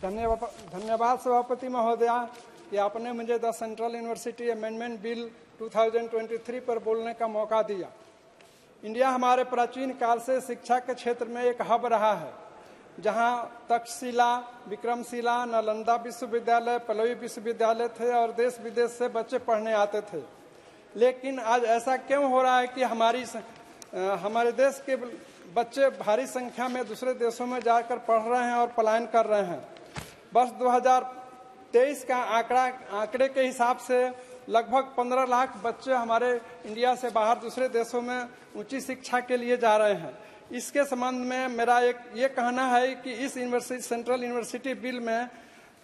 धन्यवाद सभापति महोदया कि आपने मुझे the central university amendment bill 2023 पर बोलने का मौका दिया। इंडिया हमारे प्राचीन काल से शिक्षा के क्षेत्र में एक हब रहा है, जहां तक्षशिला, विक्रमशिला, नालंदा विश्वविद्यालय, पल्लवी विश्वविद्यालय थे और देश विदेश से बच्चे पढ़ने आते थे। लेकिन आज ऐसा क्यों हो रहा है कि हमारे देश के बच्चे भारी संख्या में दूसरे देशों में जाकर पढ़ रहे हैं और पलायन कर रहे हैं। वर्ष 2023 का आंकड़े के हिसाब से लगभग 15 लाख बच्चे हमारे इंडिया से बाहर दूसरे देशों में ऊंची शिक्षा के लिए जा रहे हैं। इसके संबंध में मेरा ये कहना है कि इस सेंट्रल यूनिवर्सिटी बिल में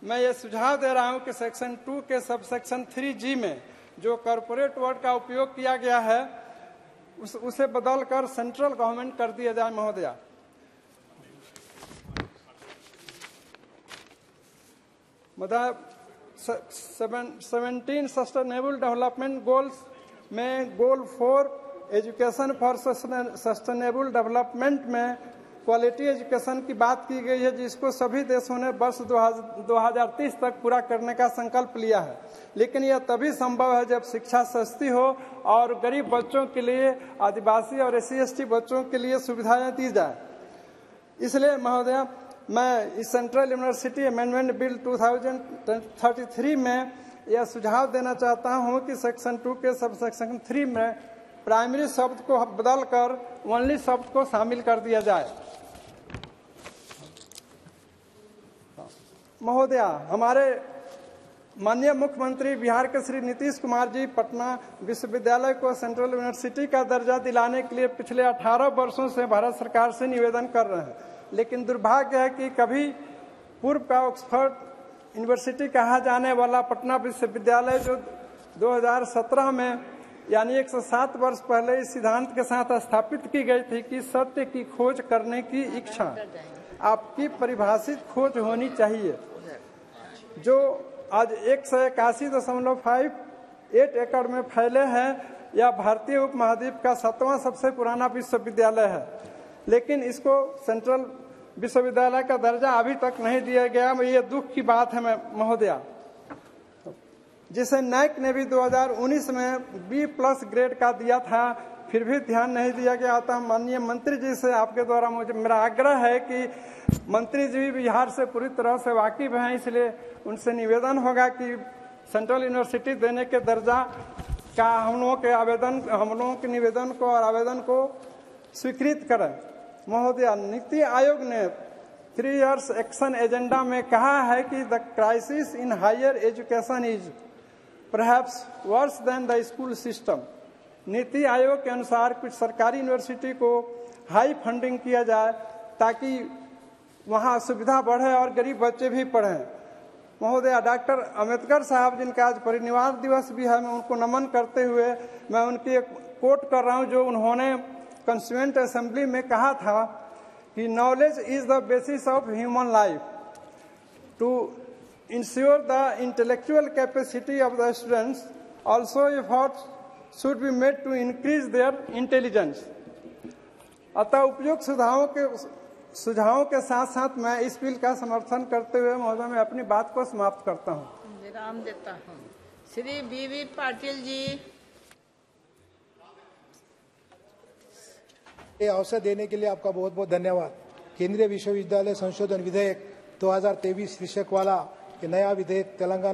मैं ये सुझाव दे रहा हूं कि सेक्शन 2 के सब सेक्शन 3G में जो कॉर्पोरेट वर्ड का उपयोग किया गया है उसे बदलकर सेंट्रल गवर्नमेंट कर दिया जाए महोदया। मतलब 17 सस्टेनेबल डेवलपमेंट गोल्स में गोल 4 एजुकेशन फॉर सस्टेनेबल डेवलपमेंट में क्वालिटी एजुकेशन की बात की गई है, जिसको सभी देशों ने वर्ष 2030 तक पूरा करने का संकल्प लिया है। लेकिन यह तभी संभव है जब शिक्षा सस्ती हो और गरीब बच्चों के लिए, आदिवासी और SC/ST बच्चों के लिए सुविधाएं दी जाए। इसलिए महोदया मैं इस सेंट्रल यूनिवर्सिटी अमेंडमेंट बिल 2033 में यह सुझाव देना चाहता हूं कि सेक्शन 2 के सब सेक्शन 3 में प्राइमरी शब्द को बदलकर ओनली शब्द को शामिल कर दिया जाए। महोदया, हमारे माननीय मुख्यमंत्री बिहार के श्री नीतीश कुमार जी पटना विश्वविद्यालय को सेंट्रल यूनिवर्सिटी का दर्जा दिलाने के लिए पिछले 18 वर्षों से भारत सरकार से निवेदन कर रहे हैं। लेकिन दुर्भाग्य है कि कभी पूर्व का ऑक्सफोर्ड यूनिवर्सिटी कहा जाने वाला पटना विश्वविद्यालय जो 2017 में यानी 107 वर्ष पहले इस सिद्धांत के साथ स्थापित की गई थी कि सत्य की खोज करने की इच्छा आपकी परिभाषित खोज होनी चाहिए, जो आज 181.58 एकड़ में फैले हैं। यह भारतीय उपमहाद्वीप का 7वां सबसे पुराना विश्वविद्यालय है, लेकिन इसको सेंट्रल विश्वविद्यालय का दर्जा अभी तक नहीं दिया गया। ये दुख की बात है महोदया, जिसे नैक ने भी 2019 में B+ ग्रेड का दिया था, फिर भी ध्यान नहीं दिया गया था। माननीय मंत्री जी से आपके द्वारा मेरा आग्रह है कि मंत्री जी भी बिहार से पूरी तरह से वाकिफ हैं, इसलिए उनसे निवेदन होगा कि सेंट्रल यूनिवर्सिटी देने के दर्जा का हम लोगों के निवेदन को और आवेदन को स्वीकृत करें। महोदया, नीति आयोग ने 3 इयर्स एक्शन एजेंडा में कहा है कि the crisis in higher education is perhaps worse than the school system. NITI Aayog के अनुसार कुछ सरकारी यूनिवर्सिटी को हाई फंडिंग किया जाए ताकि वहां सुविधा बढ़े और गरीब बच्चे भी पढ़ें। महोदया, डॉक्टर अंबेडकर साहब जिनका आज परिनिर्वाण दिवस भी है, मैं उनको नमन करते हुए मैं उनकी एक कोट कर रहा हूं, जो उन्होंने कॉन्स्टिट्यूएंट असेंबली में कहा था कि knowledge is the basis of human life. To ensure the intellectual capacity of the students also efforts should be made to increase their intelligence. अतः उपयुक्त सुझावों के साथ साथ मैं इस बिल का समर्थन करते हुए महोदय मैं अपनी बात को समाप्त करता हूँ। विराम देता हूँ। श्री BV पाटिल जी। ये अवसर देने के लिए आपका बहुत बहुत धन्यवाद। केंद्रीय विश्वविद्यालय संशोधन विधेयक 2023 शीर्षक वाला ये नया विधेयक तेलंगाना